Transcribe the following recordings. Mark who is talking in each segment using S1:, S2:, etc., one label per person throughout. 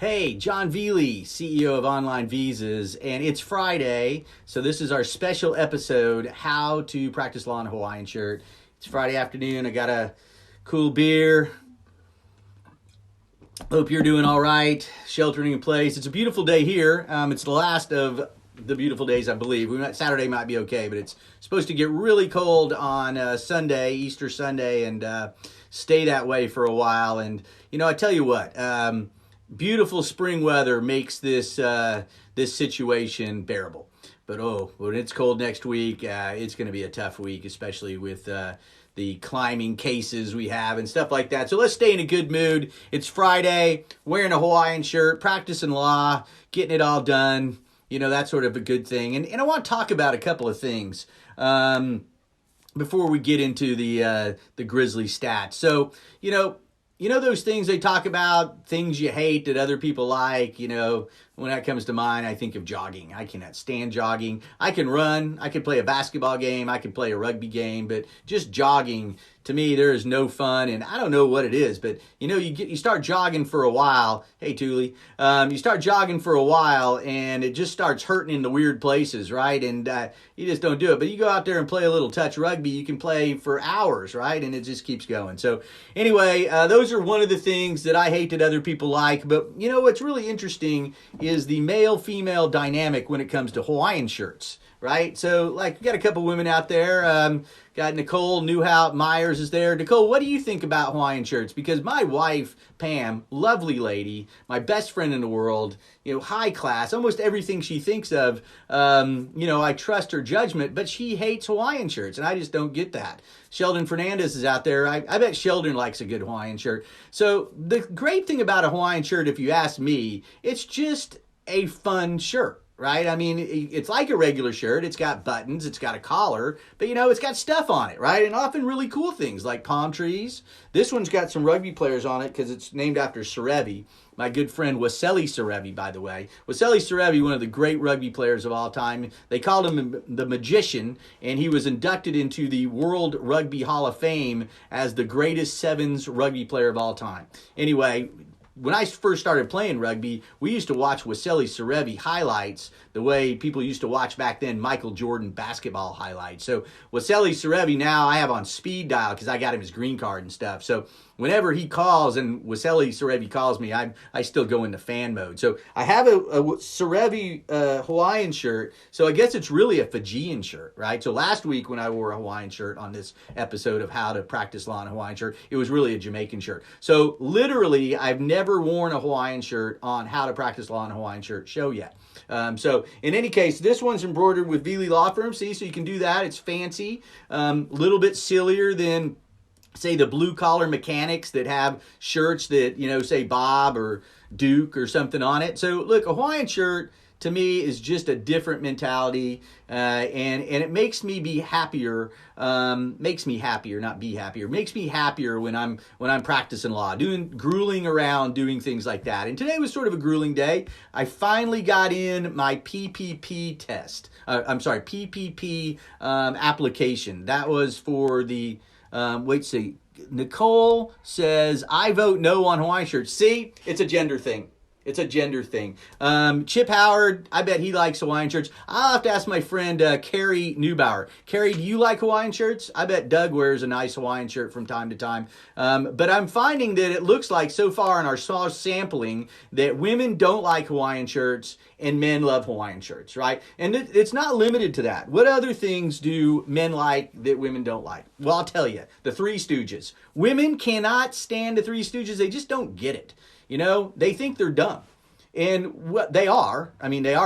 S1: Hey, John Velie, CEO of OnlineVisas, and it's Friday, so this is our special episode, How to Practice Law in a Hawaiian Shirt. It's Friday afternoon, I got a cool beer. Hope you're doing all right, sheltering in place. It's a beautiful day here. It's the last of the beautiful days, I believe. Saturday might be okay, but it's supposed to get really cold on Sunday, Easter Sunday, and stay that way for a while. And, I tell you what, beautiful spring weather makes this this situation bearable. But when it's cold next week, it's going to be a tough week, especially with the climbing cases we have and stuff like that. So let's stay in a good mood. It's Friday, wearing a Hawaiian shirt, practicing law, getting it all done. That's sort of a good thing. And I want to talk about a couple of things before we get into the Grizzly stats. So, those things they talk about, things you hate that other people like, when that comes to mind, I think of jogging. I cannot stand jogging. I can run, I can play a basketball game, I can play a rugby game, but just jogging, to me, there is no fun, and I don't know what it is, but you start jogging for a while. Hey, Thule. You start jogging for a while, and it just starts hurting in the weird places, right? And you just don't do it. But you go out there and play a little touch rugby, you can play for hours, right? And it just keeps going. So anyway, those are one of the things that I hate that other people like. But what's really interesting is the male-female dynamic when it comes to Hawaiian shirts, right? So, we got a couple women out there. Got Nicole Newhout Myers is there. Nicole, what do you think about Hawaiian shirts? Because my wife, Pam, lovely lady, my best friend in the world, high class, almost everything she thinks of, I trust her judgment, but she hates Hawaiian shirts, and I just don't get that. Sheldon Fernandez is out there. I bet Sheldon likes a good Hawaiian shirt. So the great thing about a Hawaiian shirt, if you ask me, it's just a fun shirt. Right? I mean, it's like a regular shirt. It's got buttons, it's got a collar, but it's got stuff on it, right? And often really cool things like palm trees. This one's got some rugby players on it because it's named after Serevi, my good friend Velie Serevi, by the way. Velie Serevi, one of the great rugby players of all time. They called him the Magician, and he was inducted into the World Rugby Hall of Fame as the greatest sevens rugby player of all time. Anyway, when I first started playing rugby, we used to watch Velie Serevi highlights the way people used to watch back then Michael Jordan basketball highlights. So Velie Serevi now I have on speed dial because I got him his green card and stuff. So whenever he calls and Velie Serevi calls me, I still go into fan mode. So I have a Serevi Hawaiian shirt. So I guess it's really a Fijian shirt, right? So last week when I wore a Hawaiian shirt on this episode of How to Practice Law in a Hawaiian Shirt, it was really a Jamaican shirt. So literally, I've never worn a Hawaiian shirt on How to Practice Law in a Hawaiian Shirt show yet. So in any case, this one's embroidered with Velie Law Firm. See, so you can do that. It's fancy, little bit sillier than, say, the blue-collar mechanics that have shirts that, say Bob or Duke or something on it. So, look, a Hawaiian shirt, to me, is just a different mentality, and it makes me be happier, makes me happier, not be happier, makes me happier when I'm practicing law, grueling around, doing things like that. And today was sort of a grueling day. I finally got in my PPP test. PPP application. That was for the, Nicole says, I vote no on Hawaiian shirts. See, it's a gender thing. It's a gender thing. Chip Howard, I bet he likes Hawaiian shirts. I'll have to ask my friend Carrie Neubauer. Carrie, do you like Hawaiian shirts? I bet Doug wears a nice Hawaiian shirt from time to time. But I'm finding that it looks like so far in our sampling that women don't like Hawaiian shirts and men love Hawaiian shirts, right? And it's not limited to that. What other things do men like that women don't like? Well, I'll tell you. The Three Stooges. Women cannot stand the Three Stooges. They just don't get it. They think they're dumb. And what they are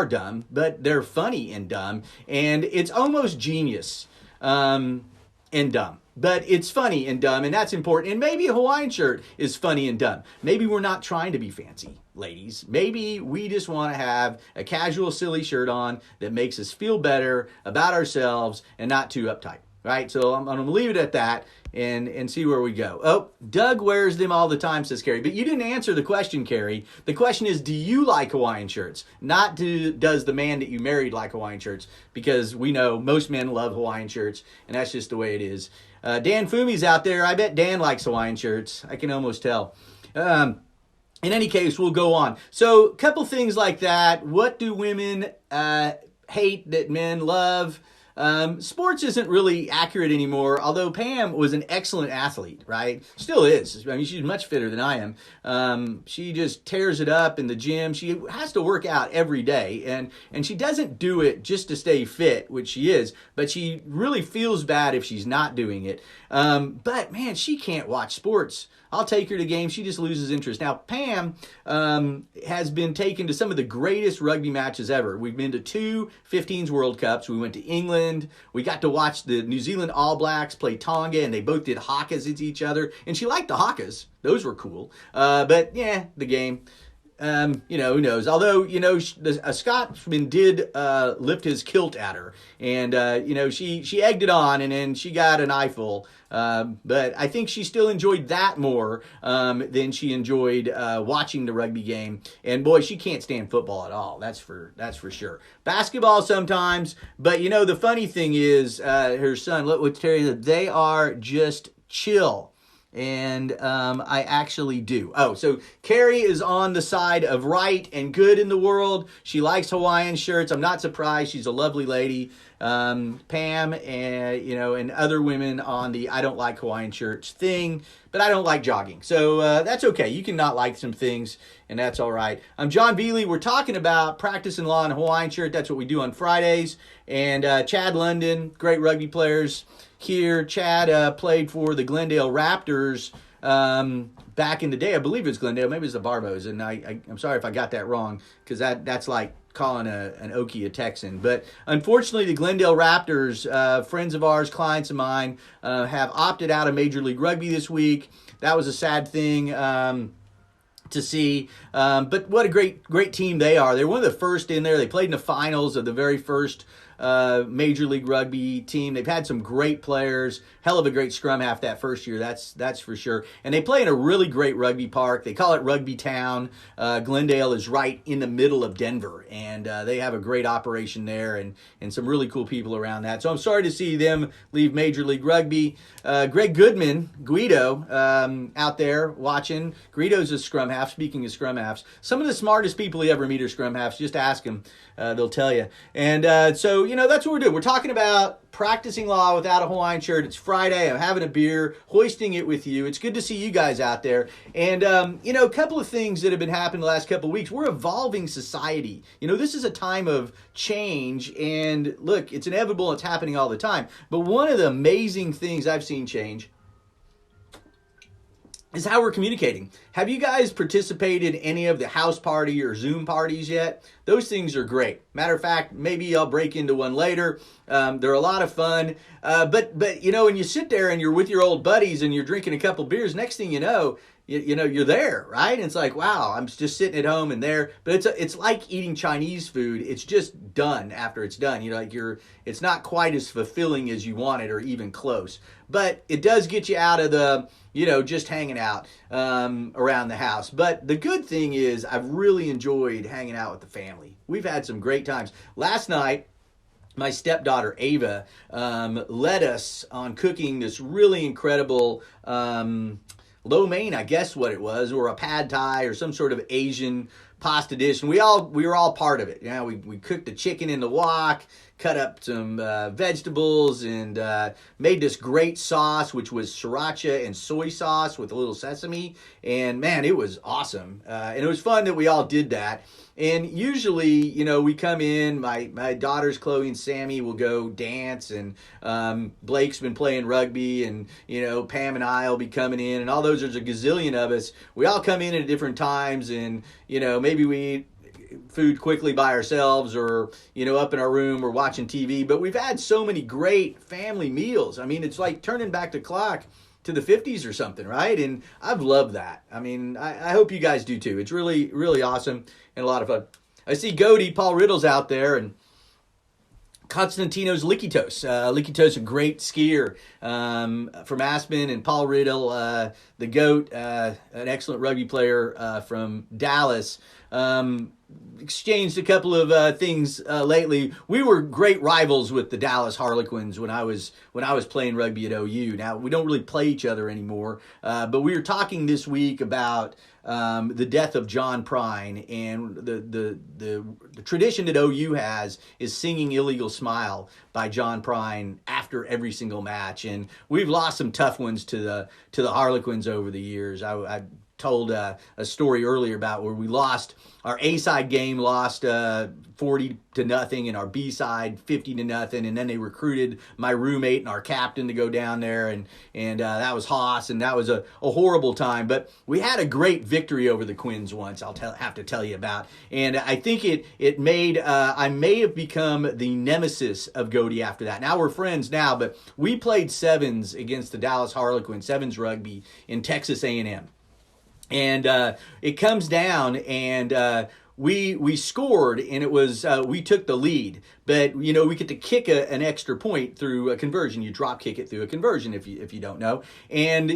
S1: dumb, but they're funny and dumb. And it's almost genius and dumb. But it's funny and dumb, and that's important. And maybe a Hawaiian shirt is funny and dumb. Maybe we're not trying to be fancy, ladies. Maybe we just want to have a casual, silly shirt on that makes us feel better about ourselves and not too uptight. Right? So I'm going to leave it at that and see where we go. Oh, Doug wears them all the time, says Carrie. But you didn't answer the question, Carrie. The question is, do you like Hawaiian shirts? Not does the man that you married like Hawaiian shirts? Because we know most men love Hawaiian shirts, and that's just the way it is. Dan Fumi's out there. I bet Dan likes Hawaiian shirts. I can almost tell. in any case, we'll go on. So, a couple things like that. What do women hate that men love? Sports isn't really accurate anymore, although Pam was an excellent athlete, right? Still is. I mean, she's much fitter than I am. She just tears it up in the gym. She has to work out every day, and she doesn't do it just to stay fit, which she is, but she really feels bad if she's not doing it. But man, she can't watch sports. I'll take her to games. She just loses interest. Now, Pam has been taken to some of the greatest rugby matches ever. We've been to 2 15s World Cups. We went to England. We got to watch the New Zealand All Blacks play Tonga, and they both did hakas at each other. And she liked the hakas. Those were cool. But, yeah, the game. Who knows? Although, a Scotsman did lift his kilt at her. And, she egged it on, and then she got an eyeful. But I think she still enjoyed that more than she enjoyed watching the rugby game. And, boy, she can't stand football at all. That's for sure. Basketball sometimes. But, the funny thing is her son, let's tell you that they are just chill. And I actually do. Oh, so Carrie is on the side of right and good in the world. She likes Hawaiian shirts. I'm not surprised. She's a lovely lady. Pam and other women on the I don't like Hawaiian shirts thing, but I don't like jogging. So that's okay. You can not like some things, and that's all right. I'm John Velie. We're talking about practicing law in a Hawaiian shirt. That's what we do on Fridays. And Chad London, great rugby players here. Chad played for the Glendale Raptors back in the day. I believe it's Glendale. Maybe it's the Barbos. And I'm sorry if I got that wrong, because that's like calling an Okie a Texan. But unfortunately, the Glendale Raptors, friends of ours, clients of mine, have opted out of Major League Rugby this week. That was a sad thing to see. But what a great team they are. They're one of the first in there. They played in the finals of the very first Major League Rugby team. They've had some great players. Hell of a great scrum half that first year, that's for sure. And they play in a really great rugby park. They call it Rugby Town. Glendale is right in the middle of Denver, and they have a great operation there and some really cool people around that. So I'm sorry to see them leave Major League Rugby. Greg Goodman, Guido, out there watching. Guido's a scrum half. Speaking of scrum halves, some of the smartest people you ever meet are scrum halves. Just ask them. They'll tell you. And so, that's what we're doing. We're talking about practicing law without a Hawaiian shirt. It's Friday. I'm having a beer, hoisting it with you. It's good to see you guys out there. And, a couple of things that have been happening the last couple of weeks. We're evolving society. This is a time of change. And look, it's inevitable. It's happening all the time. But one of the amazing things I've seen change is how we're communicating. Have you guys participated in any of the house party or Zoom parties yet? Those things are great. Matter of fact, maybe I'll break into one later. They're a lot of fun. But when you sit there and you're with your old buddies and you're drinking a couple beers, next thing you know, you're there, right? And it's like, wow, I'm just sitting at home and there. But it's like eating Chinese food. It's just done after it's done. It's not quite as fulfilling as you want it, or even close. But it does get you out of the just hanging out around the house. But the good thing is I've really enjoyed hanging out with the family. We've had some great times. Last night, my stepdaughter, Ava, led us on cooking this really incredible lo mein, I guess what it was, or a pad thai or some sort of Asian pasta dish. And we were all part of it. We cooked the chicken in the wok, cut up some vegetables, and made this great sauce, which was sriracha and soy sauce with a little sesame. And man, it was awesome. And it was fun that we all did that. And usually, we come in, my daughters, Chloe and Sammy, will go dance, and Blake's been playing rugby, and, Pam and I will be coming in, and all those, there's a gazillion of us. We all come in at different times, and, maybe we eat food quickly by ourselves, or, up in our room or watching TV. But we've had so many great family meals. I mean, it's like turning back the clock to the 50s or something, right? And I've loved that. I mean, I hope you guys do too. It's really, really awesome and a lot of fun. I see Goaty, Paul Riddle's out there, and Konstantinos Likitos. Likitos, a great skier from Aspen, and Paul Riddle, the GOAT, an excellent rugby player from Dallas. Exchanged a couple of things lately. We were great rivals with the Dallas Harlequins when I was playing rugby at OU. Now we don't really play each other anymore, but we were talking this week about the death of John Prine, and the tradition that OU has is singing "Illegal Smile" by John Prine after every single match, and we've lost some tough ones to the Harlequins over the years. I told a story earlier about where we lost our A-side game, lost 40-0, and our B-side 50-0, and then they recruited my roommate and our captain to go down there, and that was Haas, and that was a horrible time. But we had a great victory over the Quins once, have to tell you about, and I think it made I may have become the nemesis of Godey after that. Now we're friends now, but we played sevens against the Dallas Harlequins, sevens rugby in Texas A&M. And it comes down, and we scored, and it was we took the lead. But we get to kick an extra point through a conversion. You drop kick it through a conversion if you don't know. And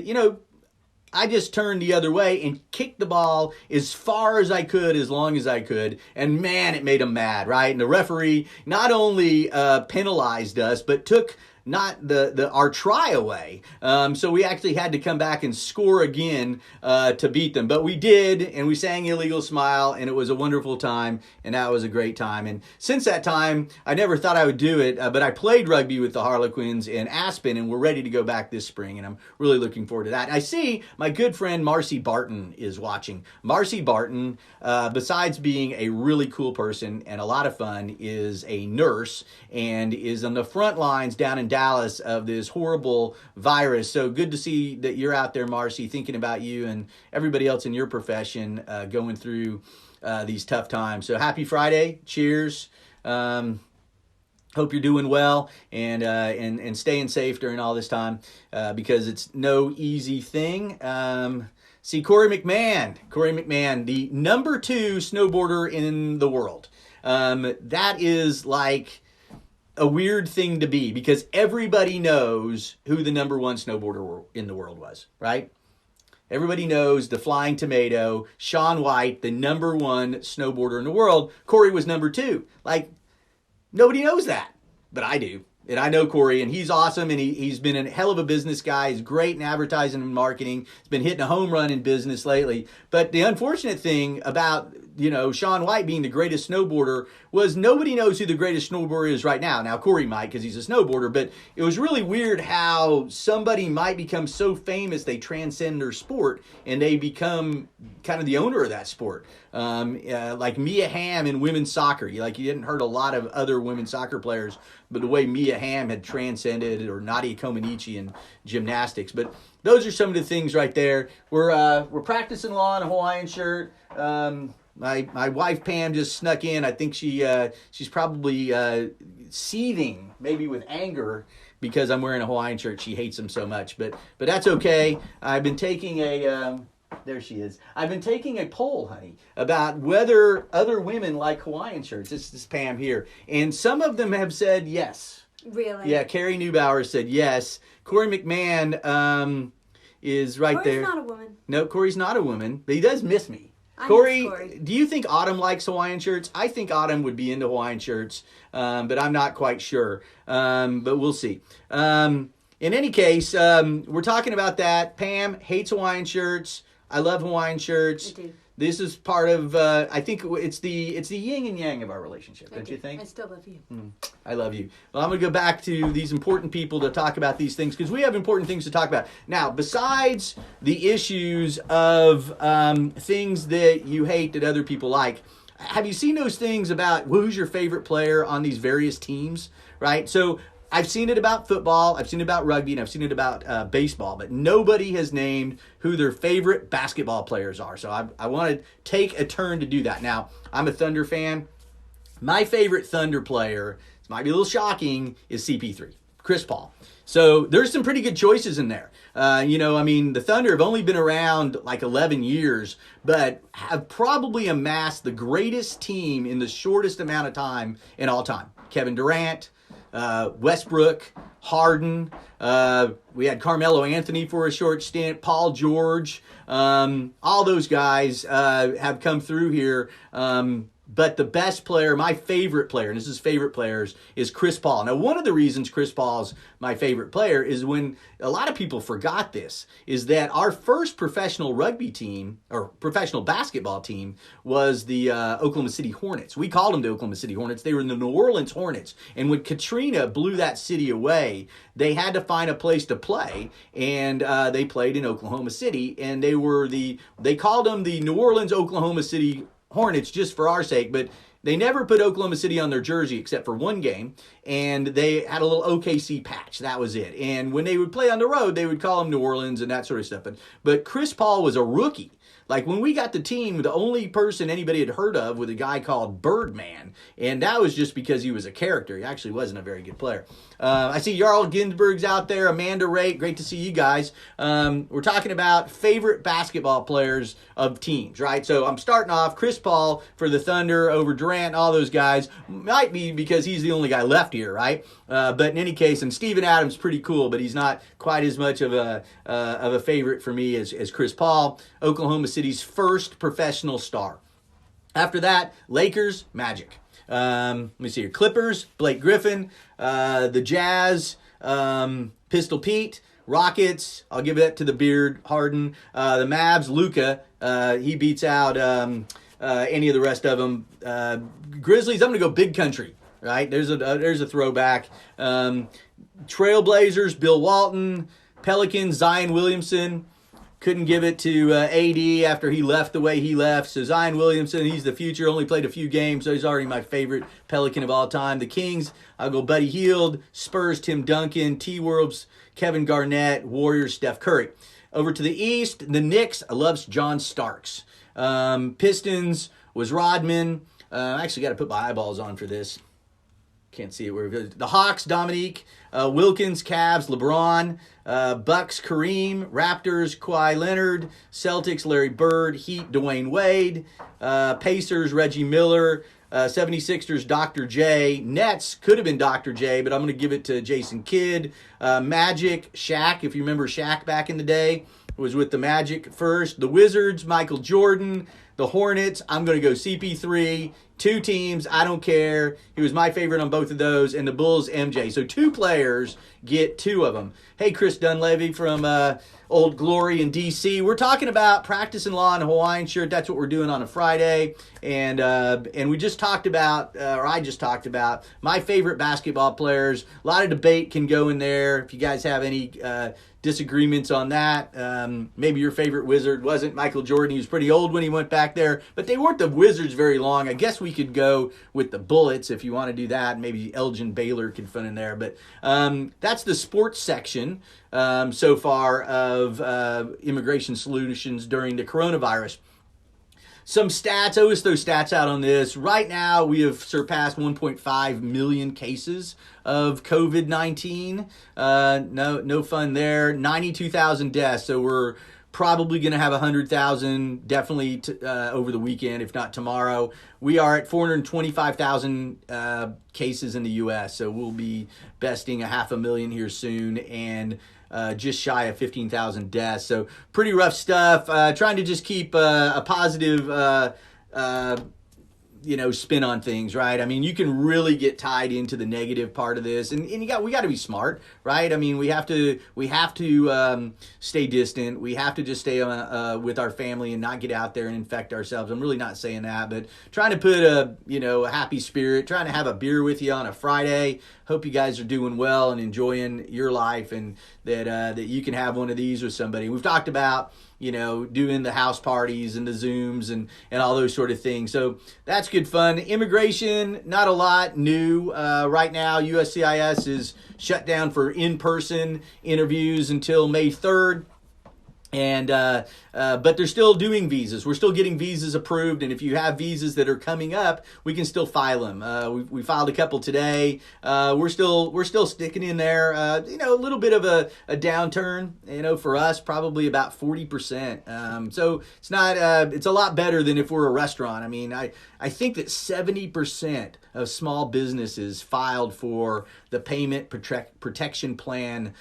S1: I just turned the other way and kicked the ball as far as I could, as long as I could. And man, it made them mad, right? And the referee not only penalized us, but took not our try away. So we actually had to come back and score again to beat them. But we did, and we sang "Illegal Smile," and it was a wonderful time, and that was a great time. And since that time, I never thought I would do it, but I played rugby with the Harlequins in Aspen, and we're ready to go back this spring, and I'm really looking forward to that. And I see my good friend Marcy Barton is watching. Marcy Barton, besides being a really cool person and a lot of fun, is a nurse and is on the front lines down in Dallas of this horrible virus. So good to see that you're out there, Marcy, thinking about you and everybody else in your profession going through these tough times. So happy Friday. Cheers. Hope you're doing well and staying safe during all this time because it's no easy thing. See, Corey McMahon, the number 2 snowboarder in the world. That is like a weird thing to be because everybody knows who the number 1 snowboarder in the world was, right? Everybody knows the Flying Tomato, Shaun White, the number 1 snowboarder in the world. Corey was number 2. Like, nobody knows that, but I do. And I know Corey, and he's awesome, and he's been a hell of a business guy. He's great in advertising and marketing. He's been hitting a home run in business lately. But the unfortunate thing about, Shaun White being the greatest snowboarder was nobody knows who the greatest snowboarder is right now. Now, Corey might because he's a snowboarder, but it was really weird how somebody might become so famous they transcend their sport and they become kind of the owner of that sport. Like Mia Hamm in women's soccer. You didn't heard a lot of other women's soccer players, but the way Mia Hamm had transcended, or Nadia Comaneci in gymnastics. But those are some of the things right there. We're practicing law in a Hawaiian shirt. My wife Pam just snuck in. I think she's probably seething, maybe with anger, because I'm wearing a Hawaiian shirt. She hates them so much, but that's okay. I've been taking there she is. I've been taking a poll, honey, about whether other women like Hawaiian shirts. This is Pam here, and some of them have said yes.
S2: Really?
S1: Yeah, Carrie Neubauer said yes. Corey McMahon is right there.
S2: Corey's not a woman.
S1: No, Corey's not a woman, but he does miss me.
S2: Corey,
S1: do you think Autumn likes Hawaiian shirts? I think Autumn would be into Hawaiian shirts, but I'm not quite sure. But we'll see. In any case, we're talking about that. Pam hates Hawaiian shirts. I love Hawaiian shirts.
S2: I do.
S1: This is part of, I think it's the yin and yang of our relationship, don't you think?
S2: I still love you.
S1: I love you. Well, I'm going to go back to these important people to talk about these things because we have important things to talk about. Now, besides the issues of things that you hate that other people like, have you seen those things about who's your favorite player on these various teams, right? So I've seen it about football, I've seen it about rugby, and I've seen it about baseball, but nobody has named who their favorite basketball players are. So I want to take a turn to do that. Now, I'm a Thunder fan. My favorite Thunder player, this might be a little shocking, is CP3, Chris Paul. So there's some pretty good choices in there. The Thunder have only been around like 11 years, but have probably amassed the greatest team in the shortest amount of time in all time. Kevin Durant, Westbrook, Harden, we had Carmelo Anthony for a short stint, Paul George, All those guys have come through here. But the best player, my favorite player, and this is favorite players, is Chris Paul. Now, one of the reasons Chris Paul's my favorite player is when a lot of people forgot this, is that our first professional rugby team, or professional basketball team, was the Oklahoma City Hornets. We called them the Oklahoma City Hornets. They were the New Orleans Hornets. And when Katrina blew that city away, they had to find a place to play, and they played in Oklahoma City. And they called them the New Orleans Oklahoma City Hornets just for our sake, but they never put Oklahoma City on their jersey except for one game, and they had a little OKC patch. That was it. And when they would play on the road, they would call them New Orleans and that sort of stuff. But Chris Paul was a rookie. Like when we got the team, the only person anybody had heard of was a guy called Birdman, and that was just because he was a character. He actually wasn't a very good player. I see Jarl Ginsberg's out there, Amanda Raitt. Great to see you guys. We're talking about favorite basketball players of teams, right? So I'm starting off Chris Paul for the Thunder over Durant and all those guys. Might be because he's the only guy left here, right? But in any case, and Steven Adams pretty cool, but he's not quite as much of a favorite for me as Chris Paul. Oklahoma City's first professional star. After that, Lakers, Magic. Let me see here. Clippers, Blake Griffin. The Jazz, Pistol Pete. Rockets, I'll give that to the beard, Harden. The Mavs, Luka. He beats out any of the rest of them. Grizzlies, I'm going to go Big Country. Right? There's a throwback. Trailblazers, Bill Walton. Pelicans, Zion Williamson. Couldn't give it to AD after he left the way he left. So Zion Williamson, he's the future. Only played a few games, so he's already my favorite Pelican of all time. The Kings, I'll go Buddy Hield. Spurs, Tim Duncan. T-Wolves, Kevin Garnett. Warriors, Steph Curry. Over to the East, the Knicks, I love John Starks. Pistons was Rodman. I actually got to put my eyeballs on for this. Can't see it where it goes. The Hawks, Dominique. Wilkins, Cavs, LeBron. Bucks, Kareem. Raptors, Kawhi Leonard. Celtics, Larry Bird. Heat, Dwayne Wade. Pacers, Reggie Miller. 76ers, Dr. J. Nets could have been Dr. J, but I'm going to give it to Jason Kidd. Magic, Shaq, if you remember Shaq back in the day, was with the Magic first. The Wizards, Michael Jordan. The Hornets, I'm going to go CP3. Two teams, I don't care. He was my favorite on both of those. And the Bulls, MJ. So two players get two of them. Hey, Chris Dunleavy from Old Glory in D.C. We're talking about practicing law in a Hawaiian shirt. That's what we're doing on a Friday. And we just talked about, or I just talked about, my favorite basketball players. A lot of debate can go in there. If you guys have any disagreements on that, maybe your favorite Wizard wasn't Michael Jordan. He was pretty old when he went back there. But they weren't the Wizards very long. I guess we could go with the Bullets if you want to do that. Maybe Elgin Baylor could fit in there. But that's the sports section so far of Immigration Solutions during the coronavirus. Some stats, I always throw stats out on this. Right now, we have surpassed 1.5 million cases of COVID-19. No fun there. 92,000 deaths, so we're probably going to have 100,000 definitely over the weekend, if not tomorrow. We are at 425,000 cases in the U.S., so we'll be besting 500,000 here soon, and just shy of 15,000 deaths. So pretty rough stuff. Trying to just keep a positive spin on things, right? I mean, you can really get tied into the negative part of this, and we got to be smart, right? I mean, we have to stay distant. We have to just stay with our family and not get out there and infect ourselves. I'm really not saying that, but trying to put a happy spirit, trying to have a beer with you on a Friday. Hope you guys are doing well and enjoying your life, and that you can have one of these with somebody. We've talked about doing the house parties and the Zooms and all those sort of things. So that's good fun. Immigration, not a lot new. Right now, USCIS is shut down for in-person interviews until May 3rd. And but they're still doing visas. We're still getting visas approved, and if you have visas that are coming up, we can still file them. We filed a couple today. We're still sticking in there. A little bit of a downturn. For us, probably about 40%. So it's not. It's a lot better than if we're a restaurant. I mean, I think that 70% of small businesses filed for the payment protection plan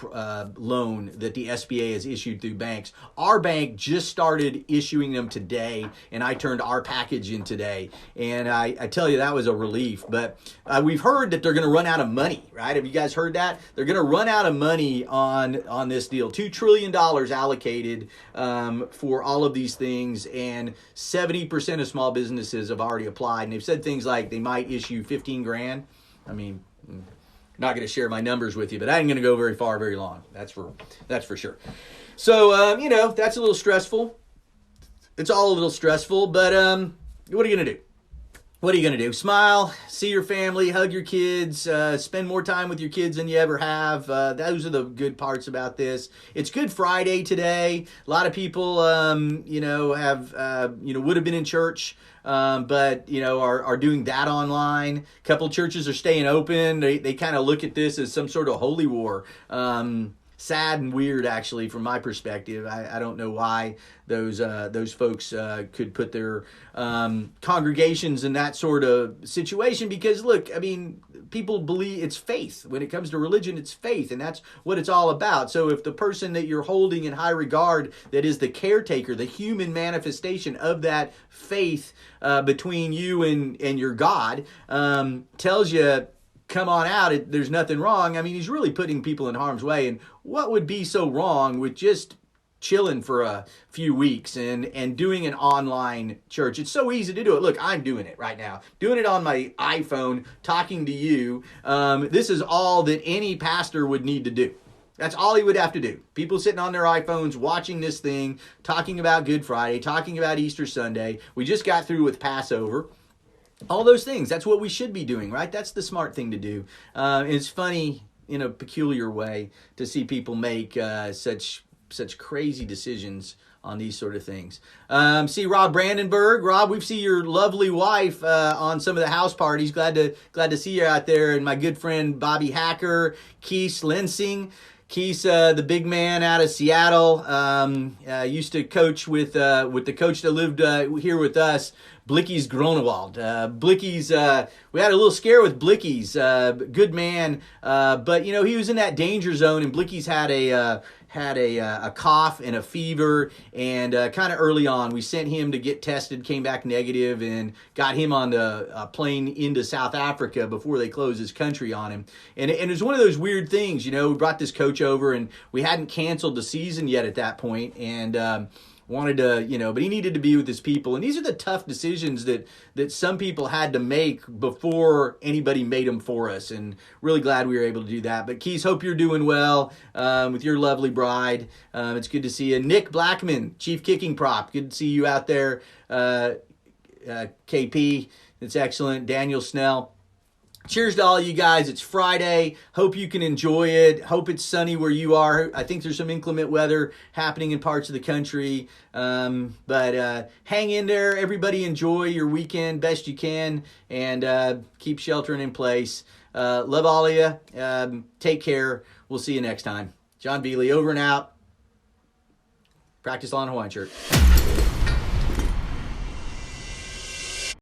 S1: loan that the SBA has issued through banks. Our bank just started issuing them today, and I turned our package in today. And I tell you, that was a relief. But we've heard that they're going to run out of money, right? Have you guys heard that? They're going to run out of money on this deal. $2 trillion allocated for all of these things, and 70% of small businesses have already applied. And they've said things like they might issue 15 grand. I mean, not going to share my numbers with you, but I ain't going to go very far, very long. That's for sure. So, that's a little stressful. It's all a little stressful, but what are you going to do? What are you going to do? Smile, see your family, hug your kids, spend more time with your kids than you ever have. Those are the good parts about this. It's Good Friday today. A lot of people, have, would have been in church, but, are doing that online. A couple churches are staying open. They kind of look at this as some sort of holy war. Sad and weird, actually, from my perspective. I don't know why those folks could put their congregations in that sort of situation, because look, I mean, people believe it's faith. When it comes to religion, it's faith, and that's what it's all about. So if the person that you're holding in high regard, that is the caretaker, the human manifestation of that faith between you and your God, tells you, come on out, there's nothing wrong. I mean, he's really putting people in harm's way. And what would be so wrong with just chilling for a few weeks and doing an online church? It's so easy to do it. Look, I'm doing it right now. Doing it on my iPhone, talking to you. This is all that any pastor would need to do. That's all he would have to do. People sitting on their iPhones watching this thing, talking about Good Friday, talking about Easter Sunday. We just got through with Passover. All those things, that's what we should be doing, right? That's the smart thing to do. It's funny in a peculiar way to see people make such crazy decisions on these sort of things. See Rob Brandenburg. Rob, we've seen your lovely wife on some of the house parties. Glad to see you out there. And my good friend Bobby Hacker, Keith Lensing. Keith, the big man out of Seattle, used to coach with the coach that lived here with us, Blickies Gronewald. Blickies, we had a little scare with Blickies. Good man, but he was in that danger zone, and Blickies had a cough and a fever, and kind of early on we sent him to get tested, came back negative, and got him on the plane into South Africa before they closed his country on him. And it was one of those weird things, we brought this coach over, and we hadn't canceled the season yet at that point, and wanted to, but he needed to be with his people. And these are the tough decisions that some people had to make before anybody made them for us. And really glad we were able to do that. But Keys, hope you're doing well with your lovely bride. It's good to see you. Nick Blackman, Chief Kicking Prop. Good to see you out there. KP, it's excellent. Daniel Snell. Cheers to all you guys. It's Friday. Hope you can enjoy it. Hope it's sunny where you are. I think there's some inclement weather happening in parts of the country. But hang in there. Everybody enjoy your weekend best you can, and keep sheltering in place. Love all of you. Take care. We'll see you next time. John Velie over and out. Practice law in Hawaiian shirt.